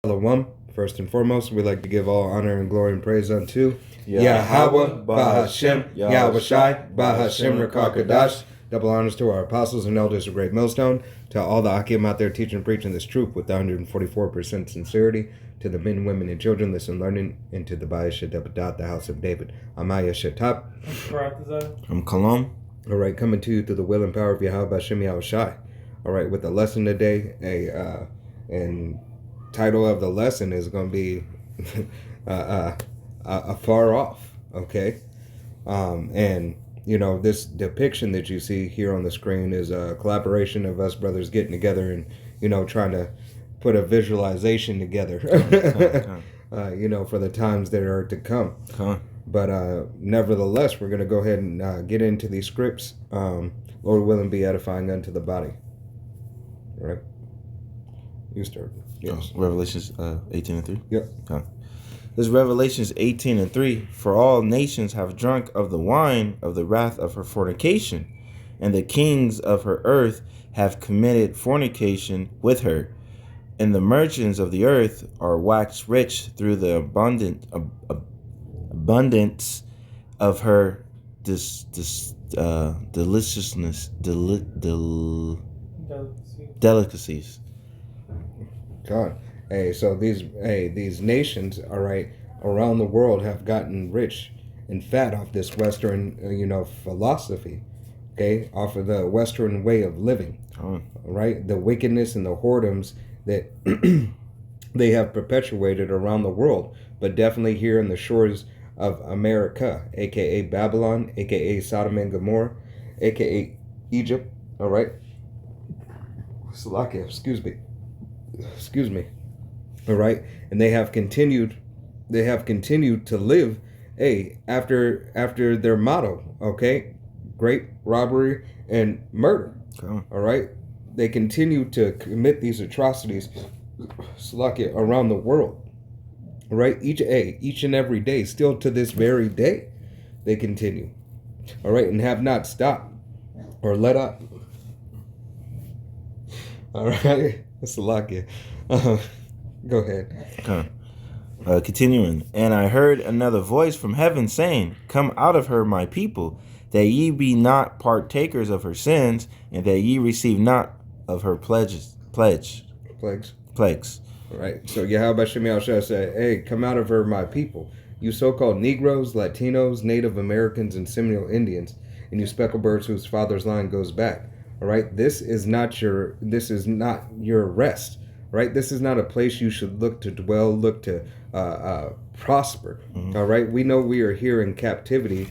Shalom. First and foremost, we'd like to give all honor and glory and praise unto Yahweh, Bahashem, Yahweh Shai, Bahashem Rakakadash. Double honors to our apostles and elders of Great Millstone, to all the Akim out there teaching and preaching this truth with 144% sincerity, to the men, women, and children listen, learning, and to the Bayesha Debadat, the house of David. Amaya Shatap. I'm Kalam. All right, coming to you through the will and power of Yahweh, Bahashem, Yahweh Shai. All right, with the lesson today, and title of the lesson is going to be far off, okay? And you know, this depiction that you see here on the screen is a collaboration of us brothers getting together and, you know, trying to put a visualization together, you know, for the times that are to come. But nevertheless, we're going to go ahead and get into these scripts. Lord willing, be edifying unto the body. All right? You start. Yes. Revelations 18:3. Yep. This is Revelations 18:3. For all nations have drunk of the wine of the wrath of her fornication, and the kings of her earth have committed fornication with her, and the merchants of the earth are waxed rich through the abundance of her delicacies. God. So these nations, all right, around the world have gotten rich and fat off this Western, philosophy, okay, off of the Western way of living, all right, the wickedness and the whoredoms that they have perpetuated around the world, but definitely here in the shores of America, aka Babylon, aka Sodom and Gomorrah, aka Egypt, all right, Salakia, excuse me. All right, and they have continued to live after their motto, okay, great robbery and murder. All right, they continue to commit these atrocities around the world. All right, each and every day, still to this very day, they continue. All right, and have not stopped or let up. All right, Salakia. Go ahead. Continuing. And I heard another voice from heaven saying, Come out of her, my people, that ye be not partakers of her sins, and that ye receive not of her plagues. All right. So Yahweh Shem Shai said, hey, come out of her, my people, you so-called Negroes, Latinos, Native Americans, and Seminole Indians, and you specklebirds whose father's line goes back. All right. This is not your rest. Right, this is not a place you should look to dwell, look to prosper. Mm-hmm. All right, we know we are here in captivity,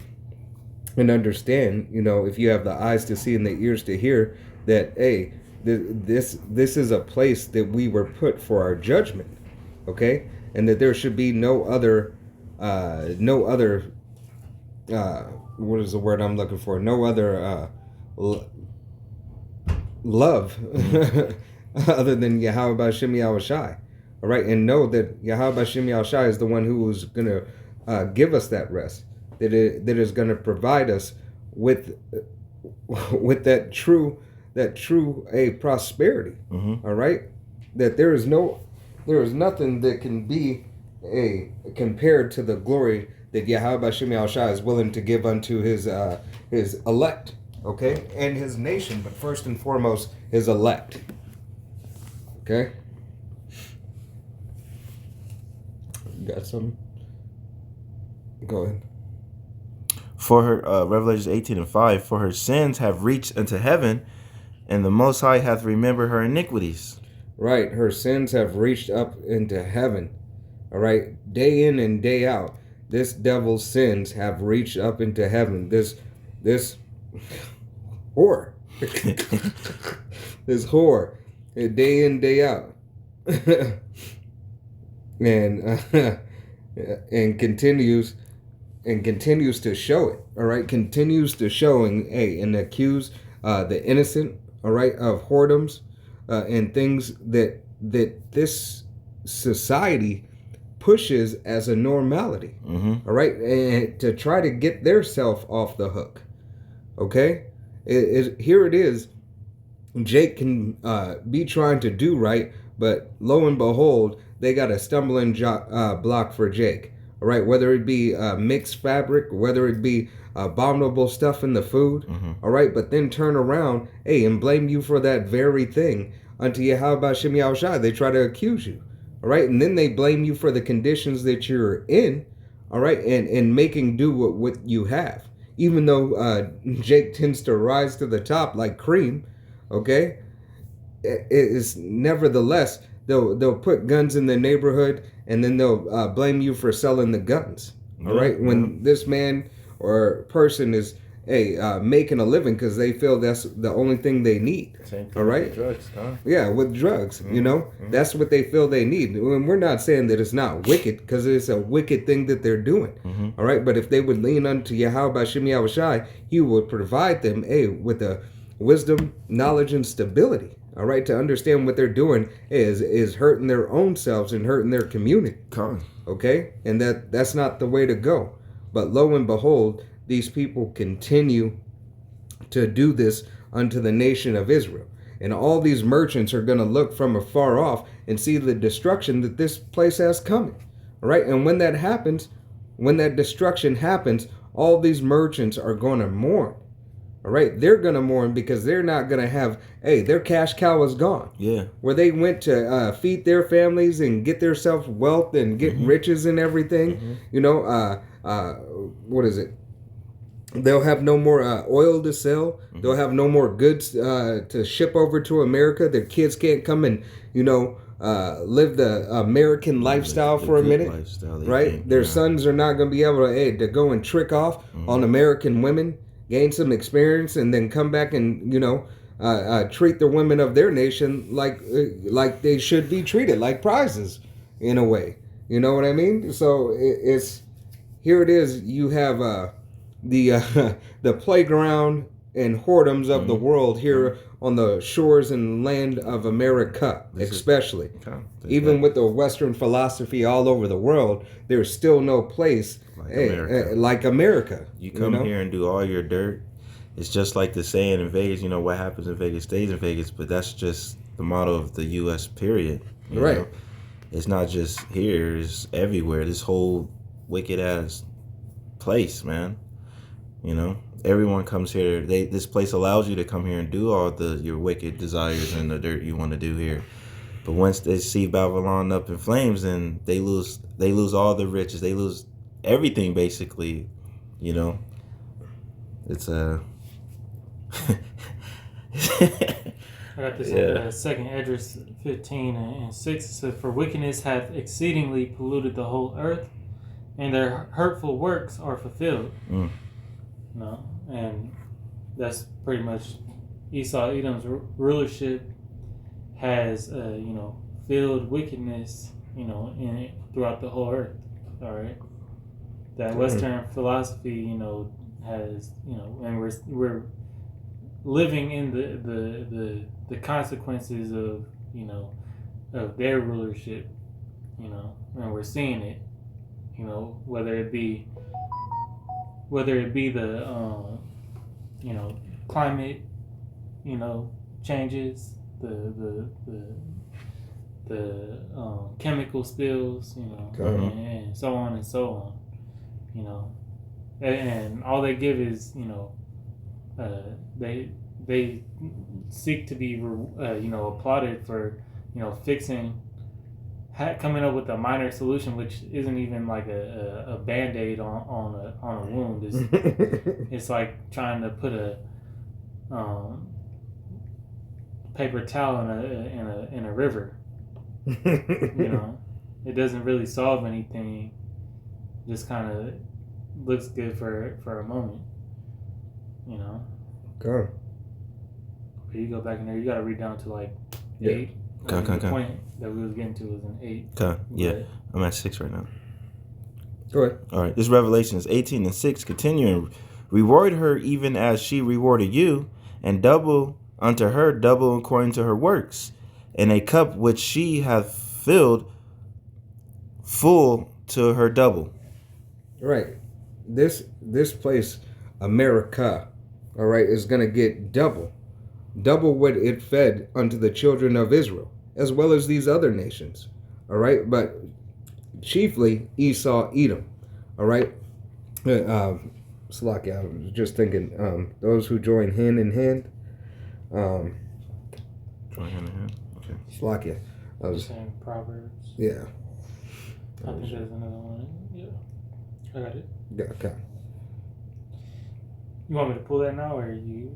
and understand, if you have the eyes to see and the ears to hear, that hey, this is a place that we were put for our judgment, okay, and that there should be no other what is the word I'm looking for? No other love. Other than Yahweh B'Shem Yahweh Shai. All right, and know that Yahweh B'Shem Yahweh Shai is the one who is going to give us that rest, that is going to provide us with that true prosperity. Mm-hmm. All right, that there is nothing that can be compared to the glory that Yahweh B'Shem Yahweh Shai is willing to give unto his elect, okay, and his nation, but first and foremost his elect. Okay. Got some? Go ahead. For her, Revelations 18:5, for her sins have reached unto heaven, and the Most High hath remembered her iniquities. Right, her sins have reached up into heaven. All right, day in and day out, this devil's sins have reached up into heaven. This whore, this whore. Day in, day out, and continues to show it. All right, continues to showing and accuse the innocent. All right, of whoredoms and things that this society pushes as a normality. Mm-hmm. All right, and to try to get their self off the hook. Okay, here it is. Jake can be trying to do right, But lo and behold, they got a stumbling block for Jake. All right, whether it be mixed fabric, whether it be abominable stuff in the food. All right, but then turn around, hey, and blame you for that very thing unto Yahweh Shem Yahushai. They try to accuse you. All right, and then they blame you for the conditions that you're in. All right, and making do with what you have. Even though Jake tends to rise to the top like cream, okay, it is nevertheless they'll put guns in the neighborhood and then they'll blame you for selling the guns. All right, when this man or person is making a living because they feel that's the only thing they need. Same thing all right, with drugs, huh? Yeah, with drugs, that's what they feel they need. And we're not saying that it's not wicked because it's a wicked thing that they're doing. All right, but if they would lean unto Yahweh Shem Yahushai, He would provide them with the wisdom, knowledge, and stability. All right, to understand what they're doing is hurting their own selves and hurting their community. Okay, and that's not the way to go. But lo and behold, these people continue to do this unto the nation of Israel. And all these merchants are going to look from afar off and see the destruction that this place has coming. All right, and when that happens, when that destruction happens, all these merchants are going to mourn. All right, they're going to mourn because they're not going to have, their cash cow is gone. Yeah. Where they went to feed their families and get themselves wealth and get riches and everything. What is it? They'll have no more oil to sell. They'll have no more goods to ship over to America. Their kids can't come and, live the American lifestyle for a minute. Right? Their sons are not going to be able to go and trick off on American women, gain some experience, and then come back and, treat the women of their nation like they should be treated, like prizes in a way. You know what I mean? So it's here it is. You have the playground and whoredoms of the world here on the shores and land of America, especially. Even with the Western philosophy all over the world, there's still no place like America. You come here and do all your dirt. It's just like the saying in Vegas, what happens in Vegas stays in Vegas, but that's just the motto of the U.S. period. You know? It's not just here, it's everywhere. This whole wicked-ass place, man. Everyone comes here. This place allows you to come here and do all your wicked desires and the dirt you want to do here. But once they see Babylon up in flames, then they lose all the riches. They lose everything, basically. It's I got this second Esdras 15 and 6. It says, "For wickedness hath exceedingly polluted the whole earth, and their hurtful works are fulfilled." And that's pretty much Esau Edom's rulership has filled wickedness throughout the whole earth. All right, that Western philosophy has and we're living in the consequences of of their rulership, and we're seeing it, whether it be the climate changes, the chemical spills, and so on and so on, and all they give is they seek to be applauded for fixing, coming up with a minor solution, which isn't even like a Band-Aid on a wound. It's like trying to put a paper towel in a river. It doesn't really solve anything. Just kind of looks good for a moment. Okay. But you go back in there, you got to read down to 8. The point that we was getting to was an 8. Okay. Yeah. I'm at 6 right now. Go ahead. All right. This Revelation is 18 and 6. Continuing. Reward her even as she rewarded you, and double unto her, double according to her works. And a cup which she hath filled full to her double. Right. This place, America, all right, is going to get double what it fed unto the children of Israel. as well as these other nations. All right, but chiefly Esau, Edom. All right. Slakia, I was just thinking, those who join hand in hand. Join hand in hand. Okay. Slakia. I was, Saying Proverbs. yeah. I think there's another one. Yeah, I got it. Yeah, okay. You want me to pull that now, or you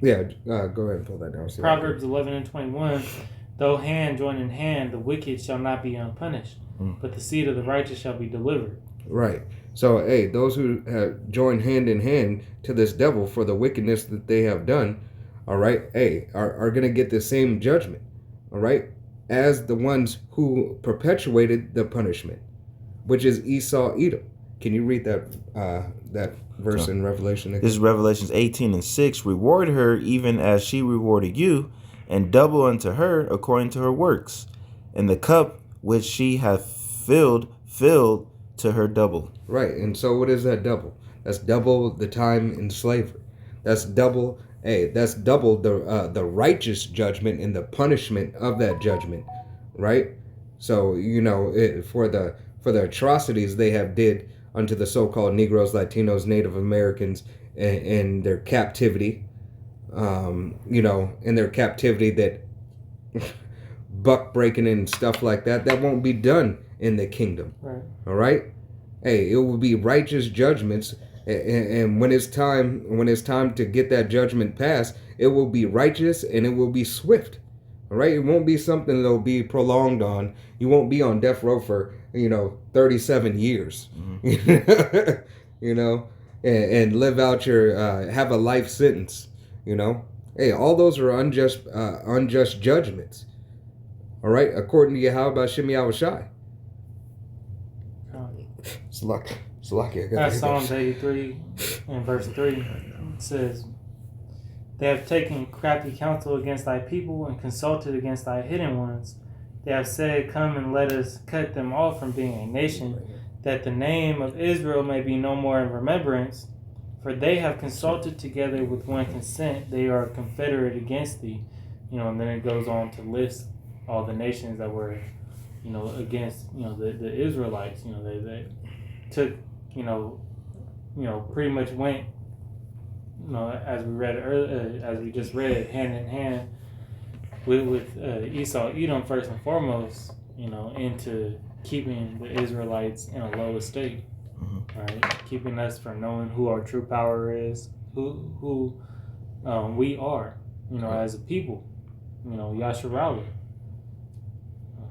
Yeah, go ahead and pull that down. See Proverbs 11:21. Though hand join in hand, the wicked shall not be unpunished, but the seed of the righteous shall be delivered. Right. So, hey, those who have joined hand in hand to this devil for the wickedness that they have done, all right, hey, are going to get the same judgment, all right, as the ones who perpetuated the punishment, which is Esau, Edom. Can you read that verse in Revelation? This is Revelations 18:6. Reward her even as she rewarded you, and double unto her according to her works. And the cup which she hath filled to her double. Right. And so what is that double? That's double the time in slavery. That's double. Hey, that's double the righteous judgment and the punishment of that judgment, right? So for the atrocities they have did unto the so-called Negroes, Latinos, Native Americans, and their captivity, in their captivity that buck breaking and stuff like that won't be done in the kingdom. Right. All right. Hey, it will be righteous judgments. And when it's time to get that judgment passed, it will be righteous and it will be swift. All right, it won't be something that'll be prolonged on. You won't be on death row for 37 years, and live out your have a life sentence. Hey, all those are unjust judgments. All right, according to Yahweh Shem Yahushai. That's Psalms 83 and verse 3. It says, they have taken crafty counsel against thy people and consulted against thy hidden ones. They have said, come and let us cut them off from being a nation, that the name of Israel may be no more in remembrance. For they have consulted together with one consent. They are confederate against thee. And then it goes on to list all the nations that were, against, the Israelites. They took, pretty much went, as we read earlier, as we just read, hand in hand with Esau, Edom first and foremost, into keeping the Israelites in a low estate, right? Keeping us from knowing who our true power is, who we are, as a people, Yasharala,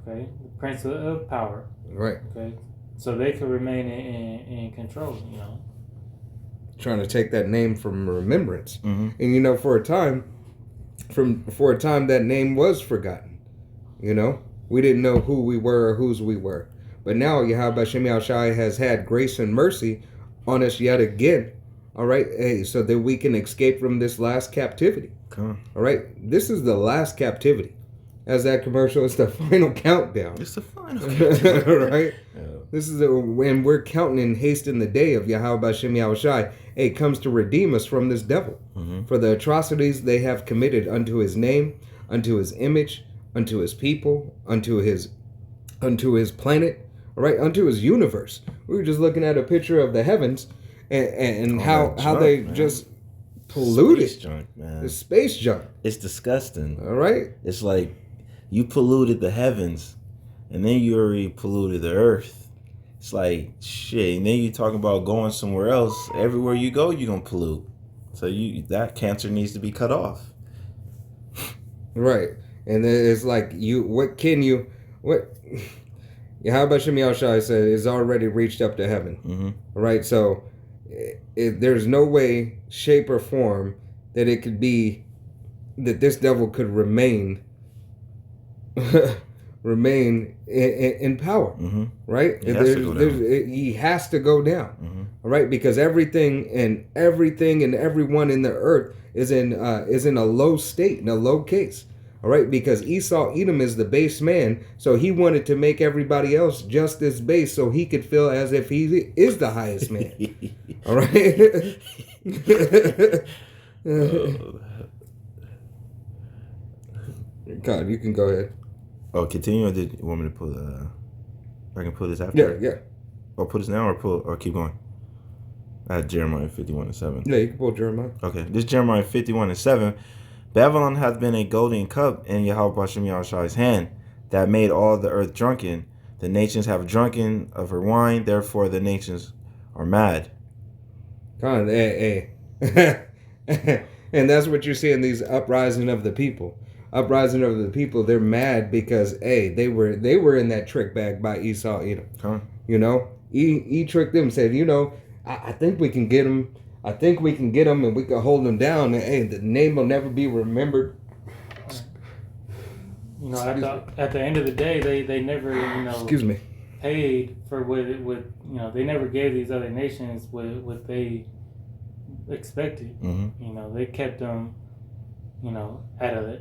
okay, the Prince of Power, right? Okay, so they could remain in control, Trying to take that name from remembrance, Mm-hmm. and for a time that name was forgotten. We didn't know who we were or whose we were, but now Yahweh Shem Yahushai has had grace and mercy on us yet again. All right, hey, so that we can escape from this last captivity. Come. All right, this is the last captivity. As that commercial, it's the final countdown. It's the final countdown. Right? Yeah. This is when we're counting and hasting the day of Yahweh Shem Yahushai. It comes to redeem us from this devil. Mm-hmm. For the atrocities they have committed unto his name, unto his image, unto his people, unto his planet, all right, unto his universe. We were just looking at a picture of the heavens and how they just polluted Space junk, man. the space junk. It's disgusting. All right. It's like you polluted the heavens, and then you already polluted the earth. It's like shit, and then you talking about going somewhere else. Everywhere you go, you're gonna pollute. So that cancer needs to be cut off. Right. And then it's like Yahweh Shem Yahushai said is already reached up to heaven. Mm-hmm. Right. So there's no way, shape, or form that it could be that this devil could remain in power. Mm-hmm. Right. He has to go down. Mm-hmm. All right, because everything and everyone in the earth is in a low state, in a low case. All right, because Esau, Edom is the base man, so he wanted to make everybody else just as base, so he could feel as if he is the highest man. All right. God, you can go ahead. Oh, continue, or did you want me to pull? I can pull this after. Yeah. Or put this now, or keep going. I had Jeremiah 51:7. Yeah, you can pull Jeremiah. Okay, this Jeremiah 51:7. Babylon hath been a golden cup in Yahweh Bashem Yahushai's hand, that made all the earth drunken. The nations have drunken of her wine, therefore the nations are mad. Come on, hey. And that's what you see in these uprising of the people. Uprising of the people, they're mad because they were in that trick bag by Esau Edom. Huh? You know, he tricked them, said, I think we can get them. I think we can get them, and we can hold them down. And the name will never be remembered. At the end of the day, they never Excuse me. paid for what they never gave these other nations what they expected. Mm-hmm. They kept them at a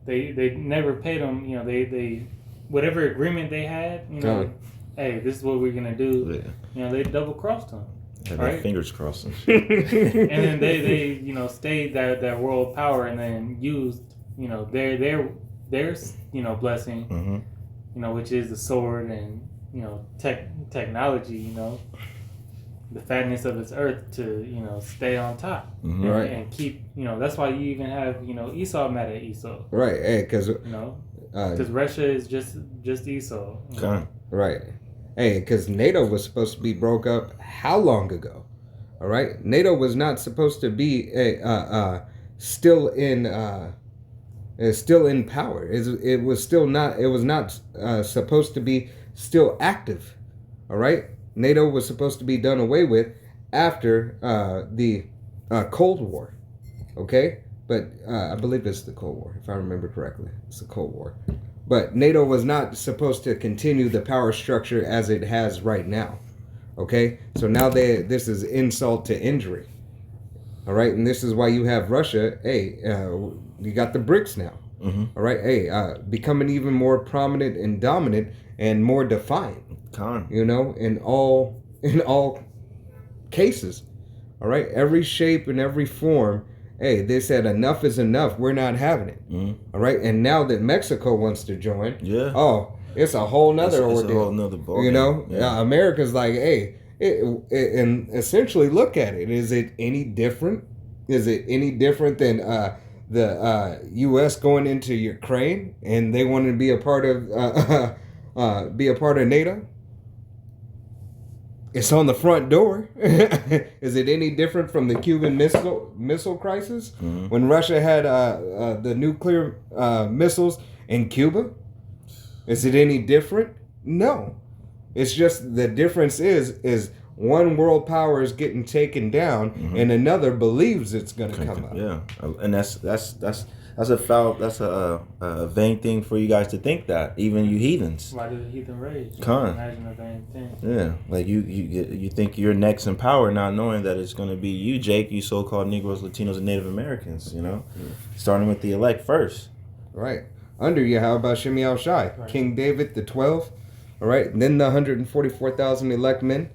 they never paid them. They whatever agreement they had. Hey, this is what we're gonna do. Yeah. They double crossed them. Had right? their fingers crossed and shit. And then they stayed that world power and then used their blessing, Mm-hmm. which is the sword and technology, the fatness of this earth to stay on top. Mm-hmm. Right. And keep that's why you even have Esau mad at Esau. Right, because Russia is just Esau. Okay. Right. Hey, because NATO was supposed to be broke up how long ago? All right, NATO was not supposed to be still in power. It was still not. It was not supposed to be still active. All right, NATO was supposed to be done away with after the Cold War. Okay, but I believe it's the Cold War, if I remember correctly. It's the Cold War. But NATO was not supposed to continue the power structure as it has right now. Okay? So now this is insult to injury. All right? And this is why you have Russia. Hey, you got the BRICS now. Mm-hmm. All right? Hey, becoming even more prominent and dominant and more defiant. In all cases. All right? Every shape and every form. Hey, they said enough is enough. We're not having it. Mm-hmm. All right, and now that Mexico wants to join, it's a whole nother ordeal. It's a whole nother ball. America's like, hey, and essentially look at it. Is it any different? Is it any different than the U.S. going into Ukraine and they wanted to be a part of NATO? It's on the front door. Is it any different from the Cuban missile crisis? Mm-hmm. When Russia had the nuclear missiles in Cuba? Is it any different? No. It's just the difference is one world power is getting taken down, mm-hmm. and another believes it's going to come up. Yeah, and that's a vain thing for you guys to think that, even you heathens. Why did the heathen rage? Imagine a vain thing. Yeah, like you think you're next in power, not knowing that it's going to be you, Jake, you so-called Negroes, Latinos, and Native Americans. Starting with the elect first. Right. Under Yahweh Bashem Yahushai, right. King David, the 12. All right. Then the 144,000 elect men.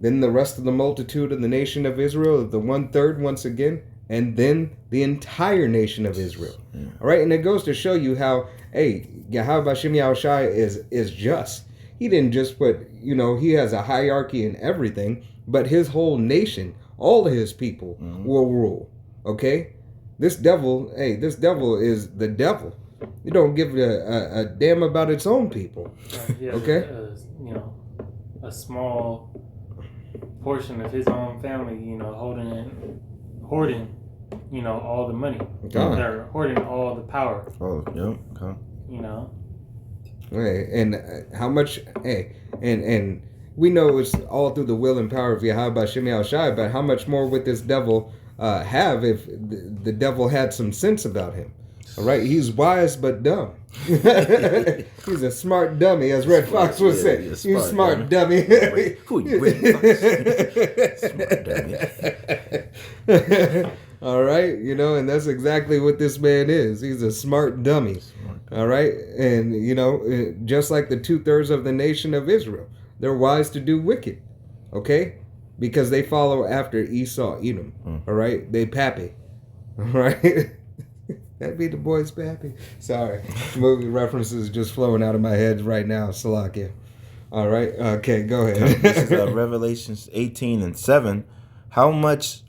Then the rest of the multitude of the nation of Israel, the 1/3 once again. And then the entire nation of Israel. Yeah. All right, and it goes to show you how, Yahweh Bashem Yahushai is just. He didn't just put, he has a hierarchy in everything, but his whole nation, all of his people will rule. Okay? This devil is the devil. You don't give a damn about its own people. Okay? A small portion of his own family, hoarding, all the money. They're hoarding all the power. Oh, yeah. Okay. Hey, and how much? Hey, and we know it's all through the will and power of Yahweh Bashem Yahushai, but how much more would this devil have if the devil had some sense about him? All right, he's wise but dumb. He's a smart dummy, as Red Fox would say. He's a smart dummy. Who you, Red Fox? Smart dummy. All right, and that's exactly what this man is. He's a smart dummy. All right, and just like the 2/3 of the nation of Israel, they're wise to do wicked. Okay, because they follow after Esau Edom. All right, they pappy. All right. That'd be the boys, Pappy. Sorry, movie references just flowing out of my head right now. Salakia. All right. Okay, go ahead. This is Revelations 18:7. How much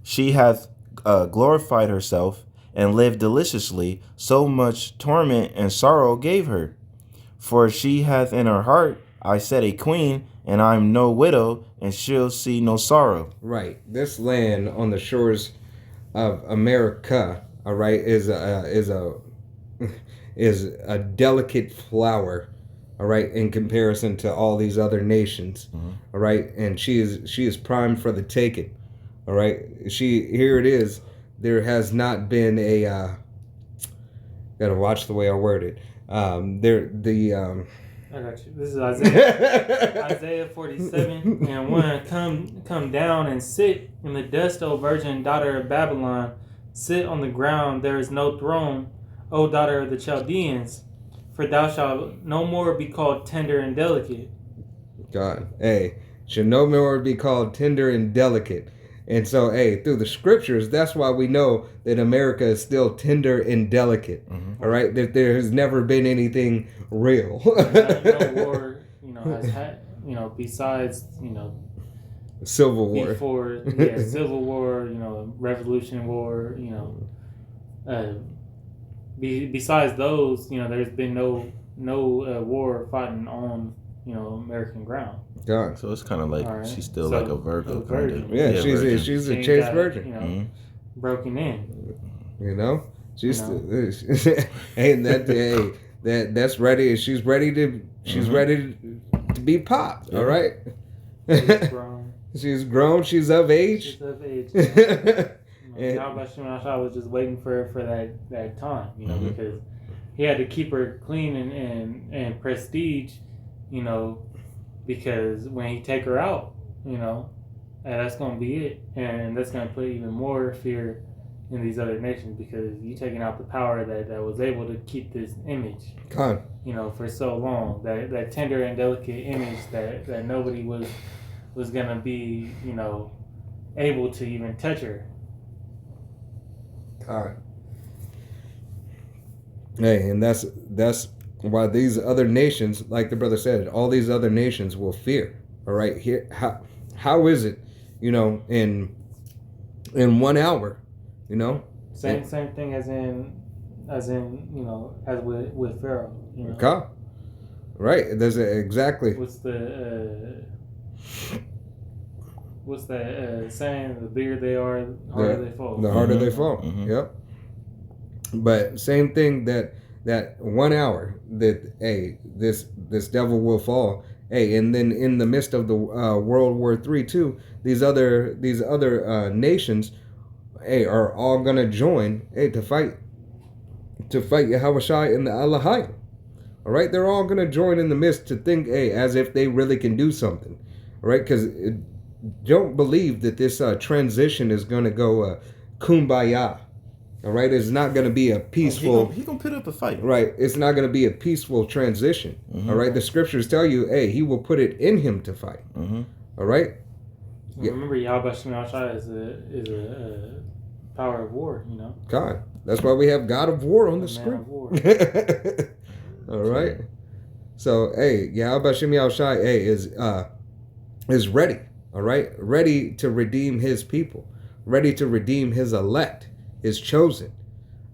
she hath glorified herself and lived deliciously, so much torment and sorrow gave her. For she hath in her heart, I set a queen, and I am no widow, and she'll see no sorrow. Right. This land on the shores of America, all right, is a delicate flower, all right, in comparison to all these other nations, all right, and she is primed for the taking, all right. Here it is. There has not been a. Gotta watch the way I word it. I got you. This is Isaiah 47:1. Come down and sit in the dust, O virgin daughter of Babylon. Sit on the ground. There is no throne, O daughter of the Chaldeans. For thou shalt no more be called tender and delicate. God, hey, should no more be called tender and delicate. And so, hey, through the scriptures, that's why we know that America is still tender and delicate. All right, that there has never been anything real. No war, has had, besides, Civil War. Before, Civil War, Revolution War, besides those, there's been no war fighting on, American ground. God. So it's kind of like she's still So, like a Virgo. a virgin. Kind of. Yeah, virgin. she's a She chaste got, virgin. Broken in. She's and that's ready. She's ready to be popped. All right. She's grown. She's grown. She's of age. She's of age. Yahweh was just waiting for that time, because he had to keep her clean and prestige, because when he take her out, that's going to be it. And that's going to put even more fear in these other nations, because you taking out the power that was able to keep this image, God. for so long, that tender and delicate image that nobody was going to be, able to even touch her. God. Hey, and that's why these other nations, like the brother said, all these other nations will fear. All right, here, how is it, in 1 hour, Same thing as with Pharaoh. God. Right. There's exactly. What's that saying? The bigger they are, the harder they fall. The harder they fall. Yep. But same thing that 1 hour that this devil will fall. Hey, and then in the midst of the World War III too, these other nations, are all gonna join, to fight Yahushua and the Allahayim. All right, they're all gonna join in the midst to think, as if they really can do something. All right, because don't believe that this transition is gonna go kumbaya. All right, it's not going to be a peaceful. He gonna put up a fight. Right, it's not going to be a peaceful transition. All right, the scriptures tell you, he will put it in him to fight. All right. Yeah. Remember, Yahweh Shemashai is a power of war. God, that's why we have God of War on the screen. All right. So, Yahweh Shemashai, is ready. All right, ready to redeem His people, ready to redeem His elect. Is chosen,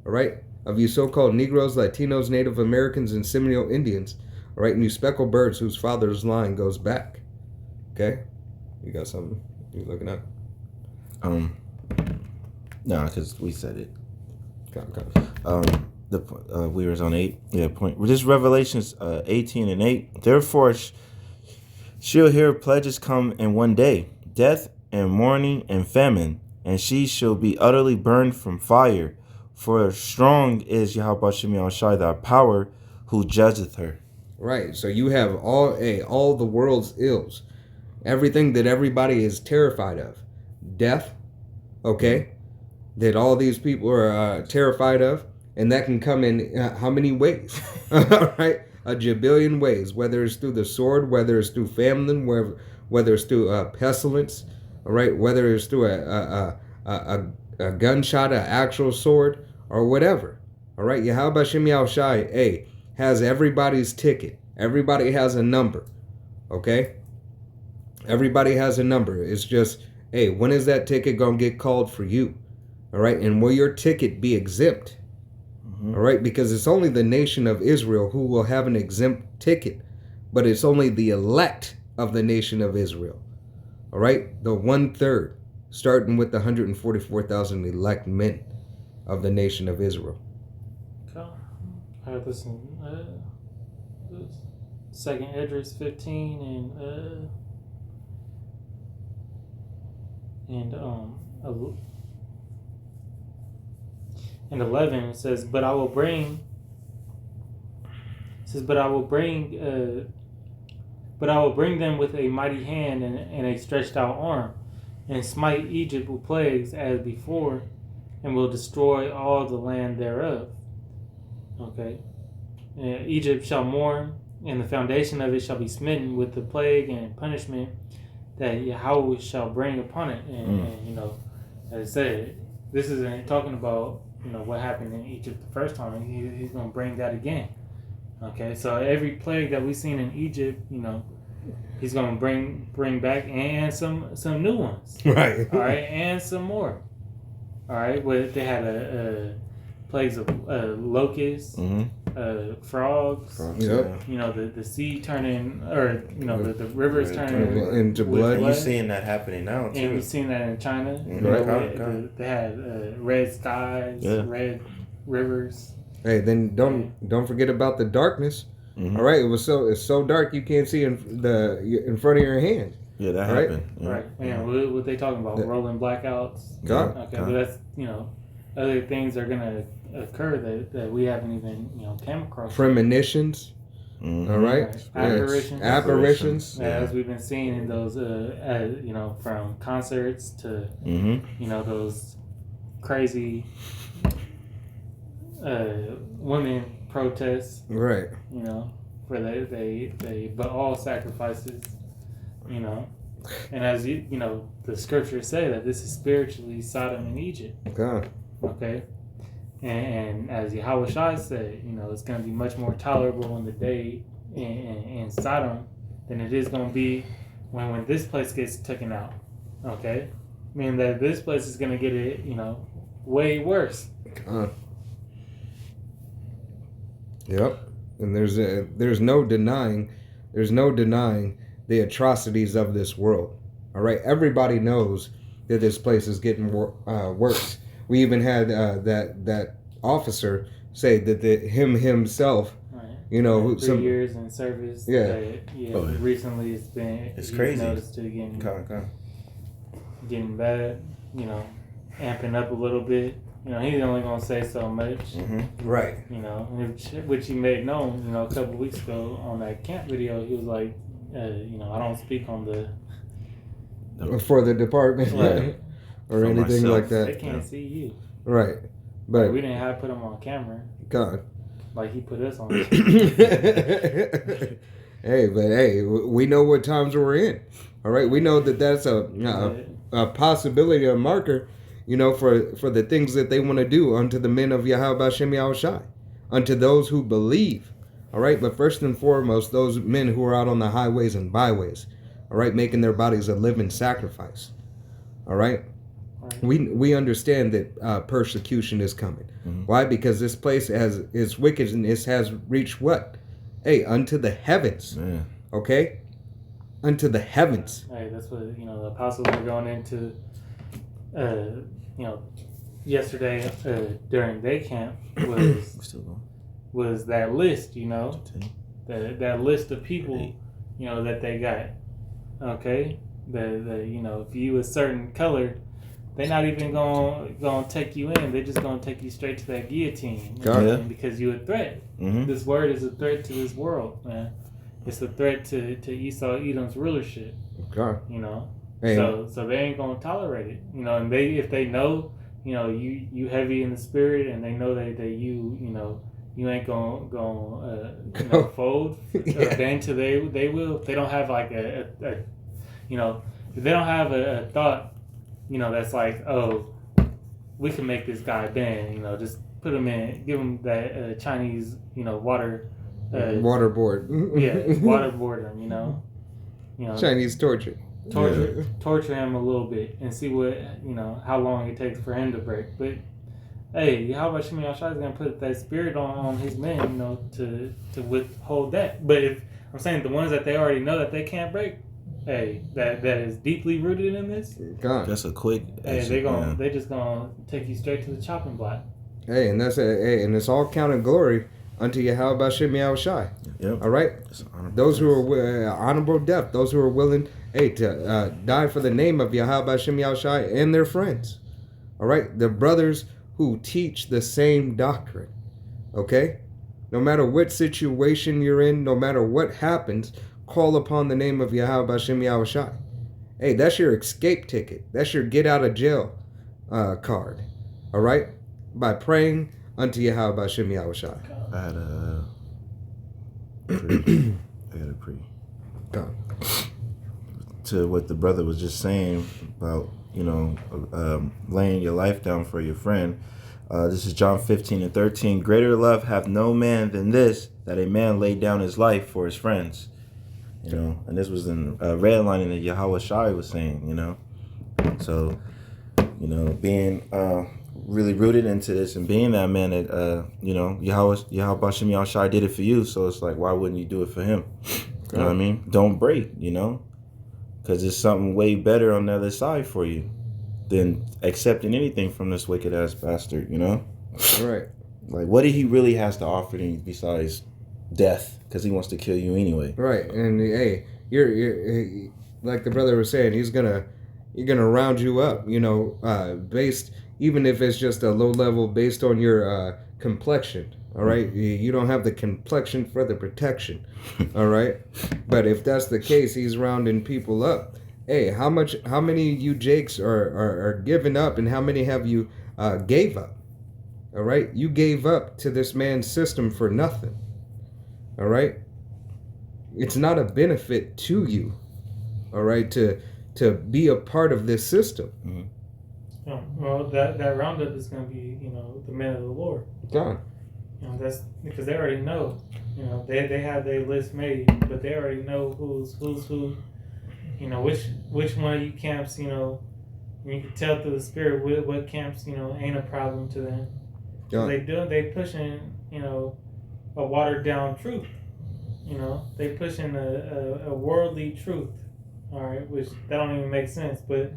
all right, of you so-called Negroes, Latinos, Native Americans, and Seminole Indians, all right, and you speckled birds whose father's line goes back. Okay, you got something you looking at? No, because we said it. Okay. We was on 8. Yeah, point. This is Revelations 18:8. Therefore, she'll hear pledges come in one day, death and mourning and famine. And she shall be utterly burned from fire, for strong is Yahweh Shemi Shai, thy power, who judgeth her. Right. So you have all the world's ills, everything that everybody is terrified of, death. Okay, that all these people are terrified of, and that can come in how many ways? All right, a jabillion ways. Whether it's through the sword, whether it's through famine, whether it's through pestilence. All right, whether it's through a gunshot, an actual sword, or whatever. All right, Yahweh Hashem Yahushai, hey, has everybody's ticket. Everybody has a number. Okay? Everybody has a number. It's just, hey, when is that ticket going to get called for you? All right? And will your ticket be exempt? All right? Because it's only the nation of Israel who will have an exempt ticket. But it's only the elect of the nation of Israel. All right? The 1/3, starting with the 144,000 elect men of the nation of Israel. Okay. All right, listen. Second Esdras 15 and 11 it says, but I will bring them with a mighty hand and a stretched out arm, and smite Egypt with plagues as before, and will destroy all the land thereof. Okay. Egypt shall mourn, and the foundation of it shall be smitten with the plague and punishment that Yahweh shall bring upon it. And you know, as I said, this isn't talking about, you know, what happened in Egypt the first time. He's going to bring that again. Okay, so every plague that we've seen in Egypt, you know, he's going to bring back, and some new ones. Right. All right, and some more. All right, where they had plagues of locusts, frogs. Yep. You know, the sea turning, or you know, the rivers turning into with blood. You're seeing that happening now too. And we've seen that in China. Mhm. You know, Right. they had red skies, red rivers. Hey, then don't forget about the darkness. Mhm. All right, it's so dark you can't see in front of your hand. Yeah, that Right. happened. Yeah. Right. And what they talking about? Yeah. Rolling blackouts. God. Okay, but that's, you know, other things are gonna occur that we haven't even, you know, came across. Premonitions. Mhm. All right. Right. Yes. Apparitions. Apparitions. As we've been seeing in those, you know, from concerts to, Mhm. you know, those crazy women protests, Right. you know, where they but all sacrifices, you know, and as you know, the scriptures say that this is spiritually Sodom and Egypt. God. Okay, and as Yahweh Shai said, you know, it's going to be much more tolerable in the day in Sodom than it is going to be when this place gets taken out. Okay, meaning that this place is going to get it, you know, way worse. God. Yep. And there's no denying the atrocities of this world. All right. Everybody knows that this place is getting worse. We even had that officer say that himself, Right. you know, 3 years in service. Yeah. Recently it's It's he's crazy. noticed it Come. getting bad. You know, amping up a little bit. You know, he's only gonna say so much. Mhm. right. You know, which he made known. You know, a couple of weeks ago on that camp video, he was like, you know, I don't speak on the For the department Right. or For anything myself. like They that. can't see you. Right. Like, But we didn't have to put him on camera God. like he put us on. Hey, but hey, we know what times we're in. All right, we know that that's a possibility, a marker, you know, for the things that they want to do unto the men of Yahweh Hashem Yahushai, unto those who believe. All right, but first and foremost, those men who are out on the highways and byways, all right, making their bodies a living sacrifice. All right, we understand that persecution is coming. Mhm. Why? Because this place is wicked and it has reached what? Hey, unto the heavens. Man. Okay, unto the heavens. Hey, that's what, you know, the apostles were going into. You know, yesterday during day camp was Still going. was that list. You know, that list of people, Hey. you know, that they got. Okay, the you know, if you a certain color, they're not even gonna take you in. They're just gonna take you straight to that guillotine. God. Yeah. And because you're a threat. Mhm. This word is a threat to this world, man. It's a threat to Esau Edom's rulership. God. You know. Hey, So they ain't gonna tolerate it, you know. And if they know, you know, you heavy in the spirit, and they know that you know, you ain't gonna you know, fold or Yeah. bend to they will. If they don't have like a you know, if they don't have a thought, you know, that's like, oh, we can make this guy bend, you know, just put them in, give them that Chinese, water. Waterboard. Yeah, waterboard them. Chinese torture. Torture him a little bit and see what how long it takes for him to break. But hey, how about Shimei Shai is gonna put that spirit on his men, to withhold that. But if I'm saying the ones that they already know that they can't break, hey, that is deeply rooted in this. God. That's a quick. Hey, they just gonna take you straight to the chopping block. Hey, and and it's all counted glory unto Yahweh Bashem Yahushai. Yep. All right. Those who are honorable death, those who are willing, to die for the name of Yahweh Bashem Yahushai and their friends. All right, the brothers who teach the same doctrine. Okay, no matter what situation you're in, no matter what happens, call upon the name of Yahweh Bashem Yahushai. Hey, that's your escape ticket. That's your get out of jail card. All right, by praying unto Yahweh Bashem Yahushai. I had a pre. God. To what the brother was just saying about, laying your life down for your friend. This is John 15:13. Greater love hath no man than this, that a man lay down his life for his friends. And this was in redlining that Yahweh Shai was saying, So, being really rooted into this and being that man that, Yahweh Bashem Yahushai did it for you. So it's like, why wouldn't you do it for him? You know what I mean? Don't break, because there's something way better on the other side for you than accepting anything from this wicked ass bastard, All right. Like, what did he really has to offer to you besides death? Because he wants to kill you anyway. Right, and hey, you're like the brother was saying, you're gonna round you up, based, even if it's just a low level based on your complexion. All right, you don't have the complexion for the protection. All right, but if that's the case, he's rounding people up. Hey, how many of you Jakes are giving up, and how many have you gave up? All right, you gave up to this man's system for nothing. All right, it's not a benefit to you. All right, to be a part of this system. Mm-hmm. Yeah, well, that roundup is going to be, the men of the Lord. God. That's because they already know. They have their list made, but they already know who's who. Which one of you camps. You can tell through the spirit what camps. Ain't a problem to them. God. They pushing. A watered down truth. They pushing a worldly truth. All right, which that don't even make sense, but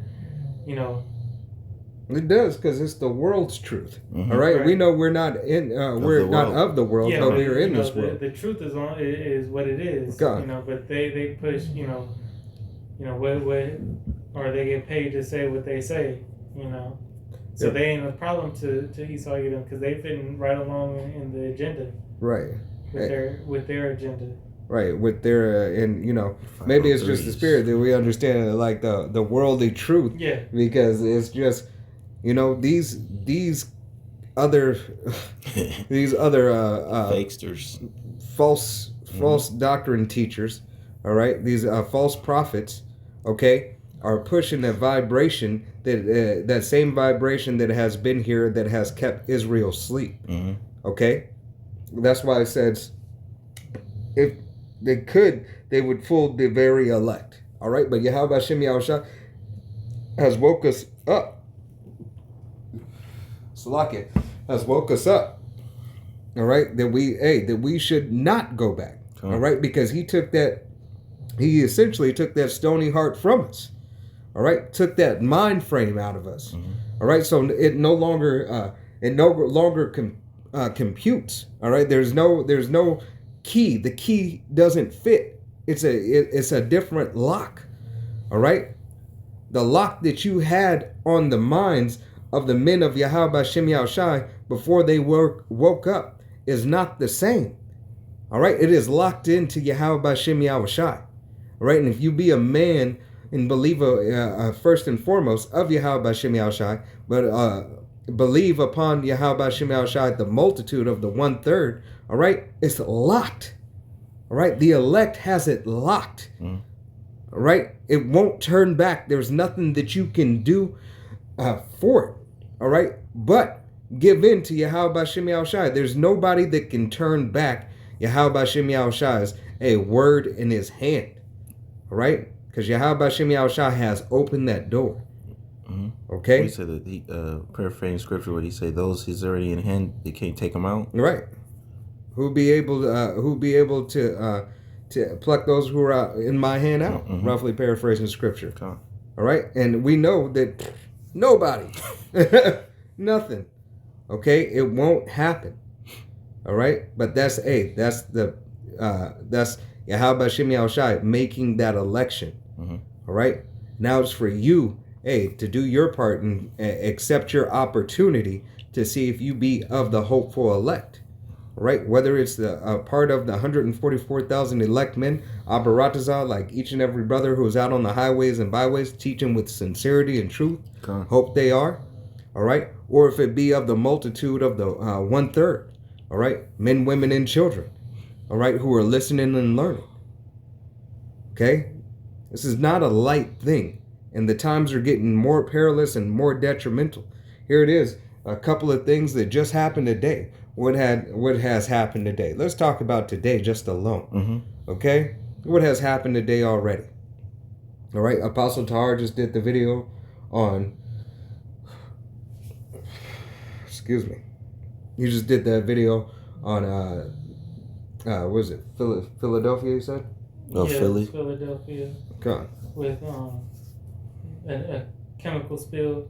It does, because it's the world's truth. Mm-hmm. All right, we know we're not in, we're not of the world, yeah, but we are in this world. The truth is what it is. God. But they push, what, or they get paid to say what they say, So Yeah. they ain't a problem to Esau Edom because they fitting right along in the agenda. Right. With their agenda. Right, with their maybe it's just the spirit that we understand, like the worldly truth. Yeah. Because it's just, these other fakesters, false doctrine teachers, all right, these false prophets, okay, are pushing that vibration, that same vibration that has been here, that has kept Israel asleep. Mm-hmm. Okay, that's why it says, if they could, they would fool the very elect. All right, but Yahweh Hashem Yahushua has woke us up. Salakia has woke us up. All right, that we should not go back. Come on. All right, because he essentially took that stony heart from us. All right, took that mind frame out of us. Mm-hmm. All right, so it no longer computes. All right, there's no key. The key doesn't fit. It's a different lock. All right, the lock that you had on the minds of the men of Yahweh Shem Yahushai before they woke up is not the same. All right, it is locked into Yahweh Shem Yahushai. All right, and if you be a man and believer first and foremost of Yahweh Shem Yahushai, but believe upon Yahweh Shem Yahushai, the multitude of the 1/3. All right, it's locked. All right, the elect has it locked. Mm. All right, it won't turn back. There's nothing that you can do for it. All right, but give in to Yahweh Bashem Yahushai. There's nobody that can turn back Yahweh Bashem Yahushai's word in his hand. All right? Because Yahweh Bashem Yahushai has opened that door. Okay? He said that he paraphrasing scripture what he said, those he's already in hand, they can't take them out. Right. Who'll be able to pluck those who are in my hand out, roughly paraphrasing scripture. Okay. All right? And we know that nobody, nothing. Okay? It won't happen. All right? But that's Yahweh Bashem Yahushai making that election. All right? Now it's for you, to do your part and accept your opportunity to see if you be of the hopeful elect. Right? Whether it's the part of the 144,000 elect men, Abaratazah, like each and every brother who is out on the highways and byways teaching with sincerity and truth, hope they are. All right? Or if it be of the multitude of the 1/3, all right? Men, women, and children, all right, who are listening and learning. Okay? This is not a light thing. And the times are getting more perilous and more detrimental. Here it is, a couple of things that just happened today. What has happened today? Let's talk about today just alone. Okay? What has happened today already? All right, Apostle Tahar just did the video on, excuse me. He just did that video on, what was it? Philadelphia, you said? Oh, yeah, Philly? Philadelphia. Okay. With a chemical spill.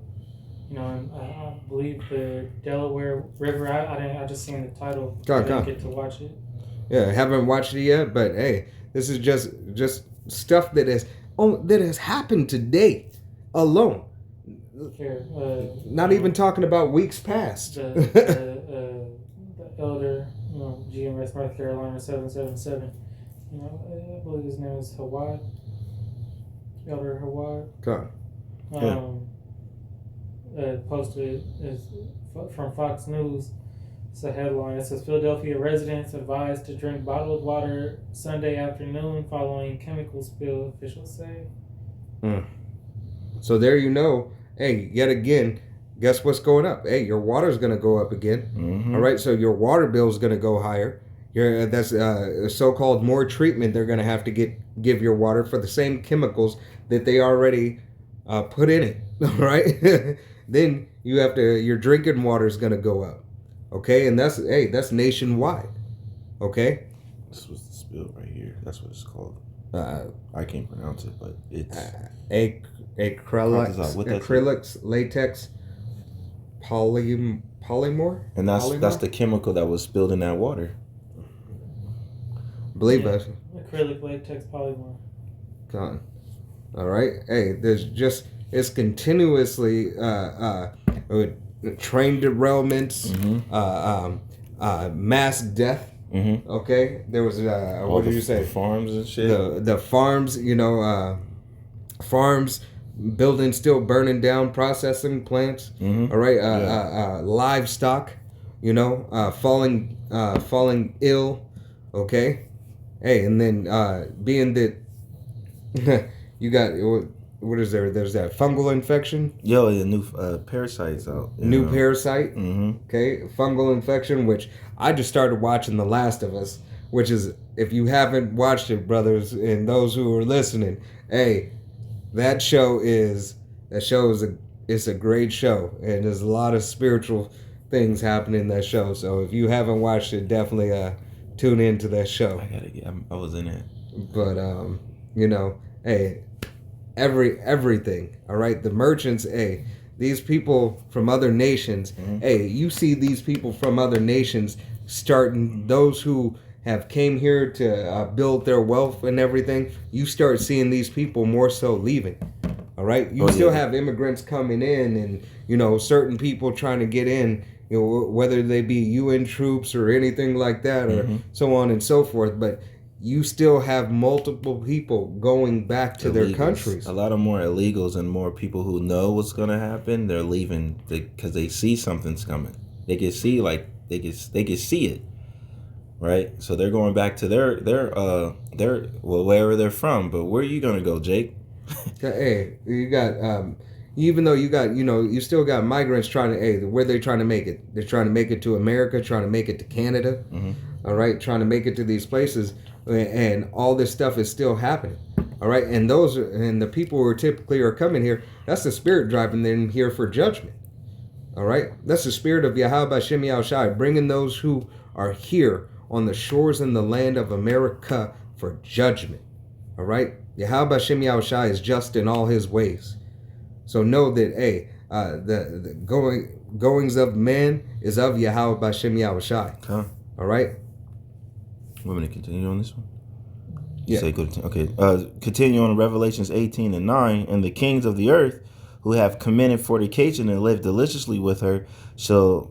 You know, and I believe the Delaware River. I just seen the title. I didn't get to watch it. Yeah, haven't watched it yet, but hey, this is just stuff that has happened today alone. Here, Not even talking about weeks past. The elder, you know, GMS North Carolina 777. You know, I believe his name is Hawad. Elder Hawad. Okay. Posted is from Fox News. It's a headline. It says Philadelphia residents advised to drink bottled water Sunday afternoon following chemical spill, officials say. So there you know, hey, yet again, guess what's going up? Hey, your water's going to go up again. All right, so your water bill is going to go higher. That's so-called more treatment they're going to have to give your water for the same chemicals that they already put in it. All right. Then your drinking water is going to go up. Okay. And that's nationwide. Okay. This was the spill right here. That's what it's called. I can't pronounce it, but it's acrylics, latex, polymorph. And that's the chemical that was spilled in that water. Believe us. Acrylic, latex, polymorph. All right. Hey, it's continuously train derailments, mass death. Okay, there was what did you say? The farms and shit. The farms, farms, buildings still burning down, processing plants. All right, livestock, falling ill. Okay, hey, and then being that you got. What is there? There's that fungal infection. The new parasites out. New parasite. Okay, fungal infection, which I just started watching The Last of Us, which is, if you haven't watched it, brothers, and those who are listening, hey, that show is a great show, and there's a lot of spiritual things happening in that show. So if you haven't watched it, definitely tune into that show. I was in it. But hey. Everything, all right? The merchants, hey, these people from other nations, hey, you see these people from other nations starting, those who have came here to build their wealth and everything, you start seeing these people more so leaving, all right? You still have immigrants coming in and, certain people trying to get in, whether they be UN troops or anything like that or so on and so forth, but you still have multiple people going back to their countries. A lot of more illegals and more people who know what's going to happen. They're leaving because they see something's coming. They can see they can see it, right? So they're going back to their wherever they're from. But where are you going to go, Jake? Hey, you got Even though you got, you still got migrants trying to, hey, where they trying to make it? They're trying to make it to America, trying to make it to Canada, all right, trying to make it to these places, and all this stuff is still happening, all right. And the people who typically are coming here, that's the spirit driving them here for judgment, all right. That's the spirit of Yahweh Shem Yahushai, bringing those who are here on the shores and the land of America for judgment, all right. Yahweh Shem Yahushai is just in all his ways. So know that, hey, the goings of man is of Yahweh Bashem Yahushai. Huh. All right? Want me to continue on this one? Yeah. Say go to okay. Continue on Revelations 18:9. And the kings of the earth who have committed fornication and lived deliciously with her shall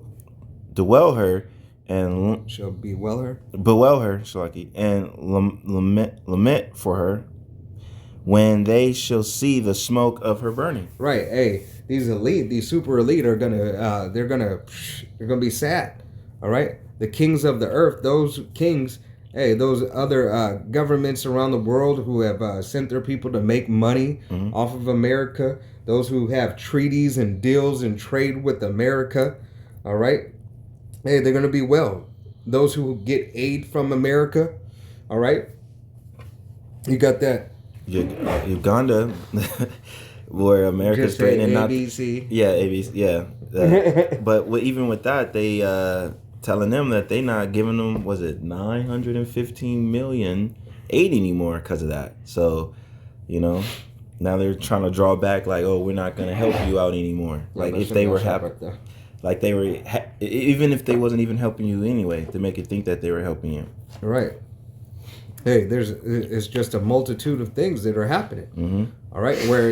dwell her and Shall bewail her. Shalaki, and lament for her when they shall see the smoke of her burning. Right. Hey, these super elite are gonna they're gonna be sad. All right. The kings of the earth, those kings, hey, those other governments around the world who have sent their people to make money off of America, those who have treaties and deals and trade with America, all right. Hey, they're gonna be well. Those who get aid from America, all right. You got that. Uganda, where America's Just say threatening not. ABC. Yeah, ABC. Yeah, but even with that, they telling them that they not giving them, was it 915 million aid anymore because of that. So, now they're trying to draw back, like, oh, we're not gonna help you out anymore. Like if they were happy, like they were, even if they wasn't even helping you anyway, to make you think that they were helping you. Right. Hey, it's just a multitude of things that are happening. All right, where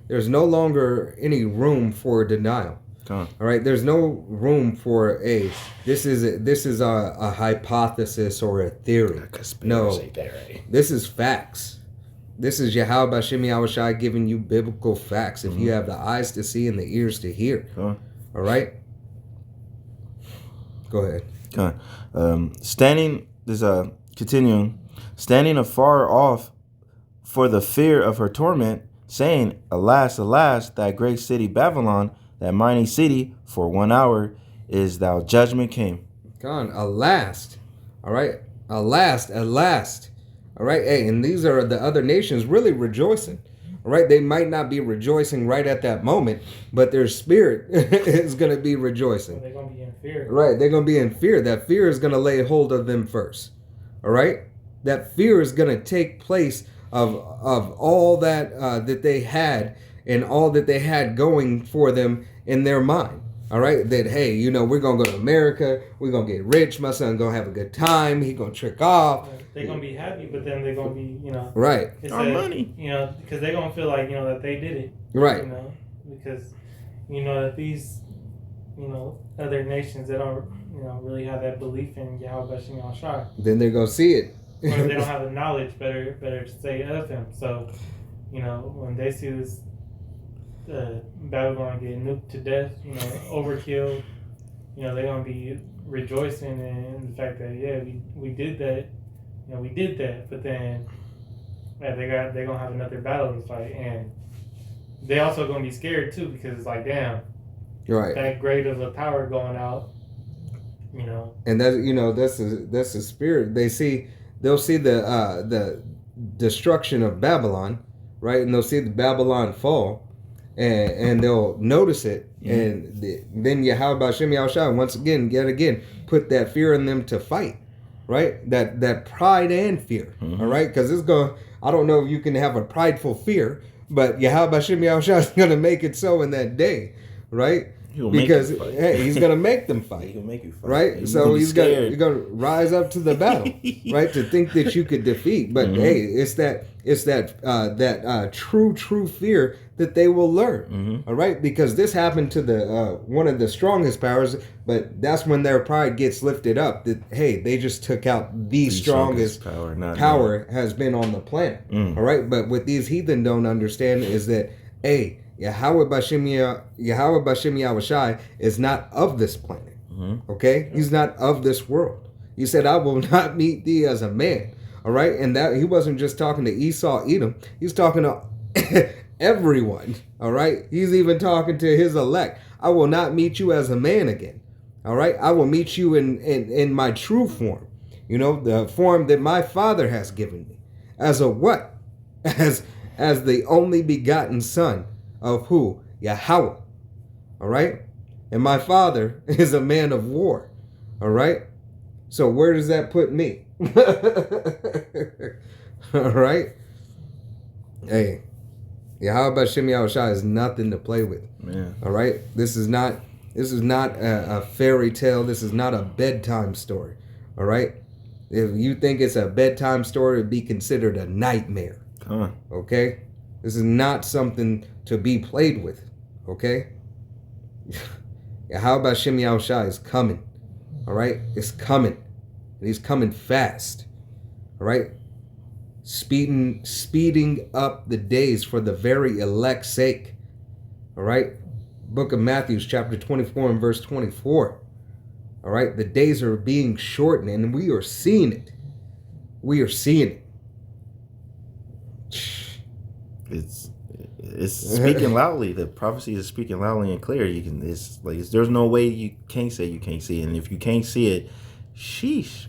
there's no longer any room for denial. All right, there's no room for this is a hypothesis or a theory. This is facts. This is Yahweh Bashem Yahushai giving you biblical facts. If you have the eyes to see and the ears to hear. All right, go ahead. Continuing, standing afar off for the fear of her torment, saying, Alas, alas, that great city Babylon, that mighty city, for 1 hour is thou judgment came. Gone, alas. All right, alas, at last. All right, hey, and these are the other nations really rejoicing. All right, they might not be rejoicing right at that moment, but their spirit is going to be rejoicing. They're going to be in fear. Right, they're going to be in fear. That fear is going to lay hold of them first. All right, that fear is going to take place of all that that they had and all that they had going for them in their mind. All right, that hey, we're gonna go to America, we're gonna get rich, my son gonna have a good time, he gonna trick off. They're gonna be happy, but then they're gonna be, right. It's our money, because they're gonna feel like that they did it, right? Because that these other nations that don't really have that belief in Yahweh Bashem Yahushai. Then they're gonna see it. Or they don't have the knowledge, better to say of him. So, when they see this Babylon get nuked to death, overkill, they're gonna be rejoicing in the fact that we did that, we did that. But then they're gonna have another battle to fight, and they also gonna be scared too because it's like, damn, right, that great of a power going out. And that's the spirit. They'll see the destruction of Babylon, right? And they'll see the Babylon fall, and they'll notice it. And then Yahweh Bashem Yahushai once again, yet again, put that fear in them to fight, right? That pride and fear, all right? Because I don't know if you can have a prideful fear, but Yahweh Bashem Yahushai is going to make it so in that day, right? Because he's gonna make them fight. He'll make you fight, right? So you're gonna rise up to the battle, right? To think that you could defeat, but hey, it's that true fear that they will learn, all right? Because this happened to the one of the strongest powers, but that's when their pride gets lifted up. That hey, they just took out the strongest power has been on the planet, all right? But what these heathen don't understand is that hey. Yahweh Bashem Yahushai is not of this planet. Okay? He's not of this world. He said, I will not meet thee as a man. All right? And that he wasn't just talking to Esau, Edom. He's talking to everyone. All right. He's even talking to his elect. I will not meet you as a man again. All right. I will meet you in my true form. You know, the form that my Father has given me. As a what? As the only begotten Son of who? Yahweh. All right. And my Father is a man of war. All right. So where does that put me? All right. Hey, Yahweh Shem Yahushua is nothing to play with. Man. All right. This is not a fairy tale. This is not a bedtime story. All right. If you think it's a bedtime story, it'd be considered a nightmare. Huh. Okay. This is not something to be played with. Okay. Yahweh Shem Yahushua is coming. All right. It's coming. And he's coming fast. All right. Speeding up the days for the very elect's sake. All right. Book of Matthew, chapter 24 and verse 24. All right. The days are being shortened and we are seeing it. We are seeing it. It's speaking loudly. The prophecy is speaking loudly and clear. There's no way you can't say you can't see it. And if you can't see it, sheesh.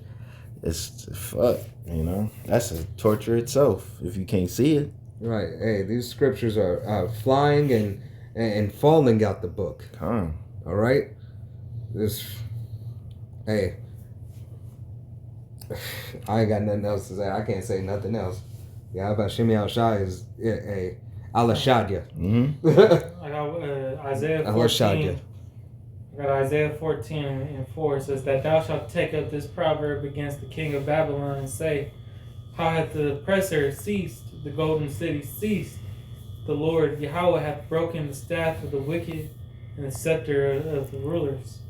It's fuck, you know. That's a torture itself if you can't see it. Right. Hey, these scriptures are flying and falling out the book. Huh. All right. Hey, I ain't got nothing else to say. I can't say nothing else. Yeah, about Shem Yahushua is a Alashadya. Mm-hmm. I got Isaiah 14. Alashadya. I got Isaiah 14 and 4. It says that thou shalt take up this proverb against the king of Babylon and say, how hath the oppressor ceased, the golden city ceased? The Lord Yahweh hath broken the staff of the wicked and the scepter of the rulers.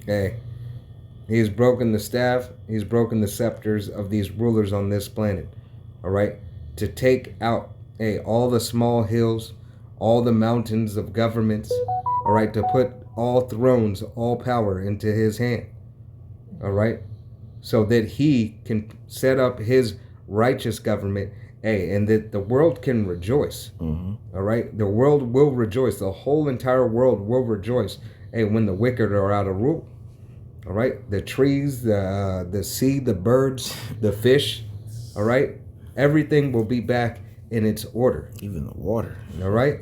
Hey, he's broken the staff. He's broken the scepters of these rulers on this planet. All right, to take out all the small hills, all the mountains of governments. All right, to put all thrones, all power into his hand. All right, so that he can set up his righteous government. And that the world can rejoice. Mm-hmm. All right, the world will rejoice. The whole entire world will rejoice. When the wicked are out of rule. All right, the trees, the sea, the birds, the fish. All right, everything will be back in its order. Even the water. All right,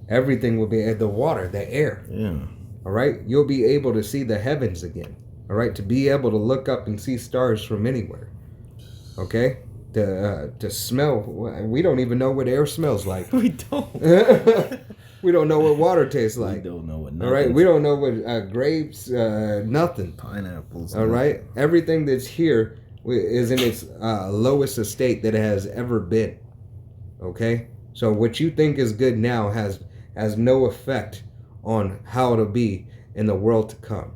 everything will be the water, the air. Yeah. All right, you'll be able to see the heavens again. All right, to be able to look up and see stars from anywhere. Okay. To smell, we don't even know what air smells like. We don't. We don't know what water tastes like. We don't know what. All right, we don't know what grapes, nothing. Pineapples. All right, everything that's here is in its lowest estate that it has ever been. Okay, so what you think is good now has no effect on how it'll be in the world to come.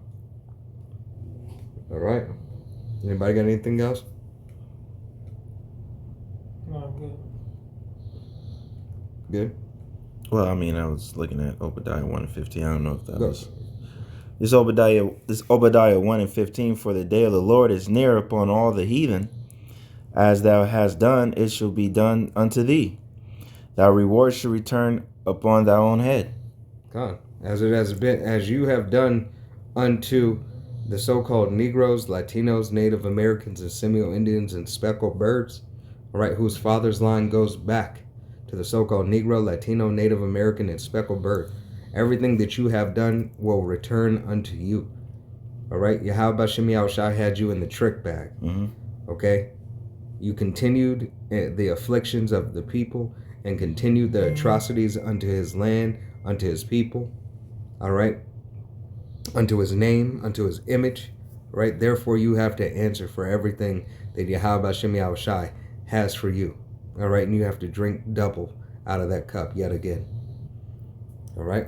All right, anybody got anything else? No, good. Good. Well, I mean, I was looking at Obadiah 1:15. I don't know if that was this Obadiah 1:15. For the day of the Lord is near upon all the heathen. As thou hast done, it shall be done unto thee. Thy reward shall return upon thy own head. God, as it has been, as you have done unto the so-called Negroes, Latinos, Native Americans, and Seminole Indians and speckled birds. All right, whose father's line goes back to the so-called Negro, Latino, Native American, and speckled bird. Everything that you have done will return unto you. All right, Yahweh Shem Yahushua had you in the trick bag. Mm-hmm. Okay, you continued the afflictions of the people and continued the atrocities unto his land, unto his people. All right, unto his name, unto his image. Right, therefore you have to answer for everything that Yahweh Shem Yahushua has for you. All right, and you have to drink double out of that cup yet again. All right,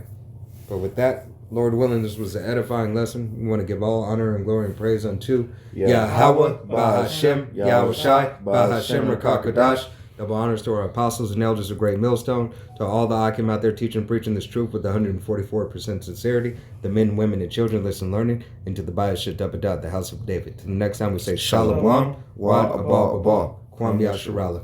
but with that, Lord willing, this was an edifying lesson. We want to give all honor and glory and praise unto Yahweh, Bahashem, Yahushai, Bahashem, Rakakodash. Double honors to our apostles and elders of Great Millstone, to all the Akim out there teaching and preaching this truth with 144% sincerity, the men, women, and children listen learning, and to the Bayas Shadabadat, the house of David. Till the next time we say Shalom, Wa Abal Abal, Kwam Yasharala.